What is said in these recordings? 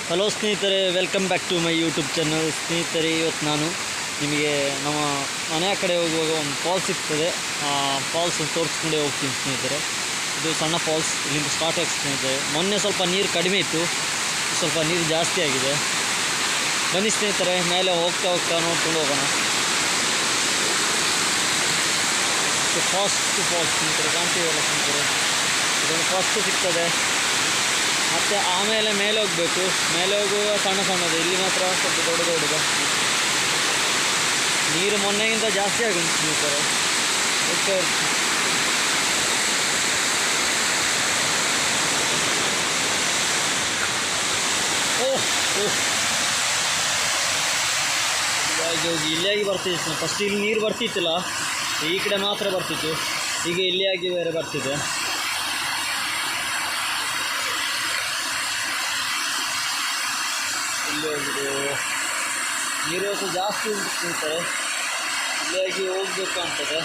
Hello ಸ್ನೇಹಿತರೆ, welcome back to my YouTube channel. ಸ್ನೇಹಿತರೆ, ಇವತ್ತು ನಾನು ನಿಮಗೆ ನಮ್ಮ ಮನೆಯ ಕಡೆ ಹೋಗುವಾಗ ಒಂದು ಫಾಲ್ಸ್ ಸಿಗ್ತದೆ. ಆ ಫಾಲ್ಸನ್ನು ತೋರಿಸ್ಕೊಂಡೇ ಹೋಗ್ತೀನಿ ಸ್ನೇಹಿತರೆ. ಇದು ಸಣ್ಣ ಫಾಲ್ಸ್, ಇಲ್ಲಿಂದ ಸ್ಟಾರ್ಟ್ ಆಗಿ ಸ್ನೇಹಿತರೆ. ಮೊನ್ನೆ ಸ್ವಲ್ಪ ನೀರು ಕಡಿಮೆ ಇತ್ತು, ಸ್ವಲ್ಪ ನೀರು ಜಾಸ್ತಿ ಆಗಿದೆ. ಬನ್ನಿ ಸ್ನೇಹಿತರೆ, ಮೇಲೆ ಹೋಗ್ತಾ ಹೋಗ್ತಾ ನೋಡ್ಕೊಂಡು ಹೋಗೋಣ. ಫಾಸ್ಟ್ ಫಾಲ್ಸ್ ಸ್ನೇಹಿತರೆ, ಕಾಣ್ತೀವಲ್ಲ ಸ್ನೇಹಿತರೆ, ಇದೊಂದು ಫಾಸ್ಟ್ ಸಿಗ್ತದೆ. ಮತ್ತು ಆಮೇಲೆ ಮೇಲೆ ಹೋಗಬೇಕು. ಮೇಲೆ ಹೋಗುವಾಗ ಸಣ್ಣ ಸಣ್ಣದು, ಇಲ್ಲಿ ಮಾತ್ರ ಸ್ವಲ್ಪ ದೊಡ್ಡ ದೊಡ್ಡದು. ನೀರು ಮೊನ್ನೆಗಿಂತ ಜಾಸ್ತಿ ಆಗಿದೆ ಸ್ನೇಹಿತರೆ. ಓಕೆ, ಹೋಗಿ ಇಲ್ಲಿಯಾಗಿ ಬರ್ತಿತ್ತು. ಫಸ್ಟ್ ಇಲ್ಲಿ ನೀರು ಬರ್ತಿತ್ತಿಲ್ಲ, ಈ ಕಡೆ ಮಾತ್ರ ಬರ್ತಿತ್ತು. ಈಗ ಇಲ್ಲಿಯಾಗಿ ಬೇರೆ ಬರ್ತಿದೆ. ಇಲ್ಲಿ ಹೋಗಿದೆ, ನೀರು ಜಾಸ್ತಿ ಉಂಟು ಸ್ನೇಹಿತರೆ. ಇಲ್ಲಿಯಾಗಿ ಹೋಗ್ಬೇಕು ಅಂತದೆ.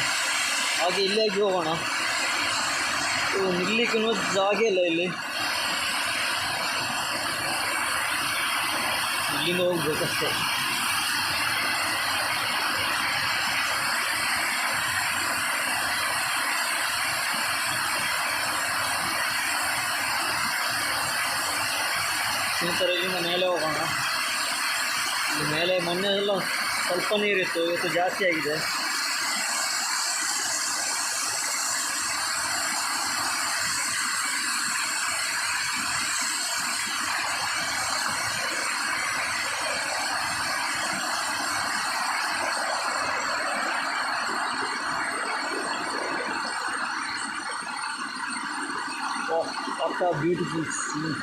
ಹಾಗೆ ಇಲ್ಲಿಯಾಗಿ ಹೋಗೋಣ. ನಿಲ್ಲಿಕ್ಕೂ ಜಾಗ ಇಲ್ಲ ಇಲ್ಲಿ, ಇಲ್ಲಿಂದ ಹೋಗ್ಬೇಕಷ್ಟೇ. ಸ್ನೇಹಿತರೆ, ಇಲ್ಲಿಂದ ಮೇಲೆ ಹೋಗೋಣ. ಇಲ್ಲಿ ಮೇಲೆ ಮೊನ್ನೆ ಎಲ್ಲ ಸ್ವಲ್ಪ ನೀರಿತ್ತು, ಇವತ್ತು ಜಾಸ್ತಿ ಆಗಿದೆ. What a beautiful scene.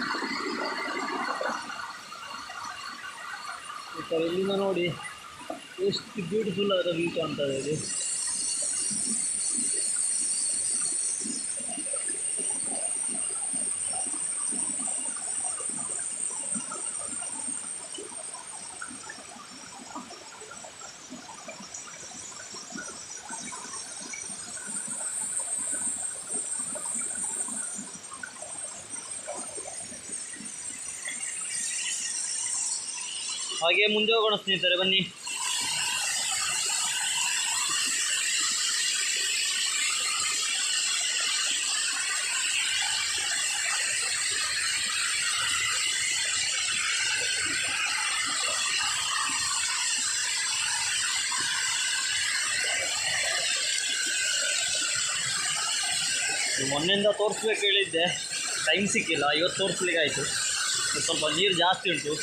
ಈ ಥರ ಇಲ್ಲಿಂದ ನೋಡಿ ಎಷ್ಟು ಬ್ಯೂಟಿಫುಲ್ ಆದ ವ್ಯೂ ಕಾಣ್ತದೆ ಇದು. ಹಾಗೆ ಮುಂದೆ ಹೋಗೋಣ ಸ್ನೇಹಿತರೆ, ಬನ್ನಿ. ಮೊನ್ನೆಯಿಂದ ತೋರಿಸ್ಬೇಕು ಹೇಳಿದ್ದೆ, ಟೈಮ್ ಸಿಕ್ಕಿಲ್ಲ. ಇವತ್ತು ತೋರಿಸ್ಲಿಕ್ಕೆ ಆಯಿತು. ಸ್ವಲ್ಪ ನೀರು ಜಾಸ್ತಿ ಉಂಟು.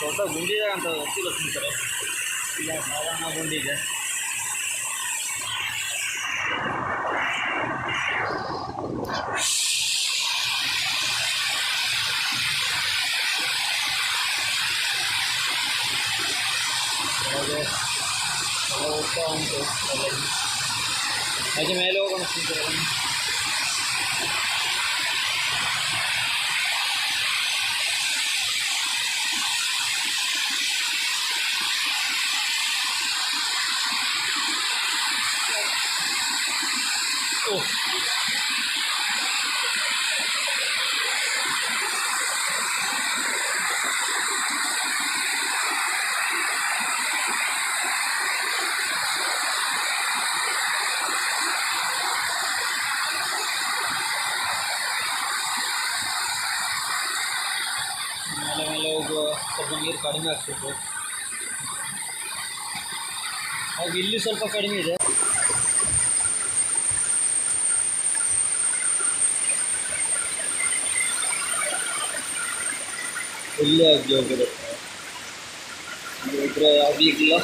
ದೊಡ್ಡ ಗುಂಡಿದೆ ಅಂತ ಗೊತ್ತಿಲ್ಲ ಸ್ನೇಹಿತರೆ. ಇಲ್ಲ, ಸಾಧಾರಣ ಗುಂಡಿದೆ. ಹಾಗೆ ಹೋಗ್ತಾ ಉಂಟು. ಹಾಗೆ ಮೇಲೆ ಹೋಗೋಣ ಸ್ನೇಹಿತರೆ. ಮೇಲೆ ಹೋಗುವ ಸ್ವಲ್ಪ ನೀರು ಕಡಿಮೆ ಆಗ್ತಿತ್ತು. ಹಾಗೆ ಇಲ್ಲಿ ಸ್ವಲ್ಪ ಕಡಿಮೆ ಇದೆ. ಇಲ್ಲೇ ಆಗಿ ಹೋಗಿರುತ್ತೆ, ಇದ್ರೆ ಆಗಲಿಕ್ಕಿಲ್ಲ.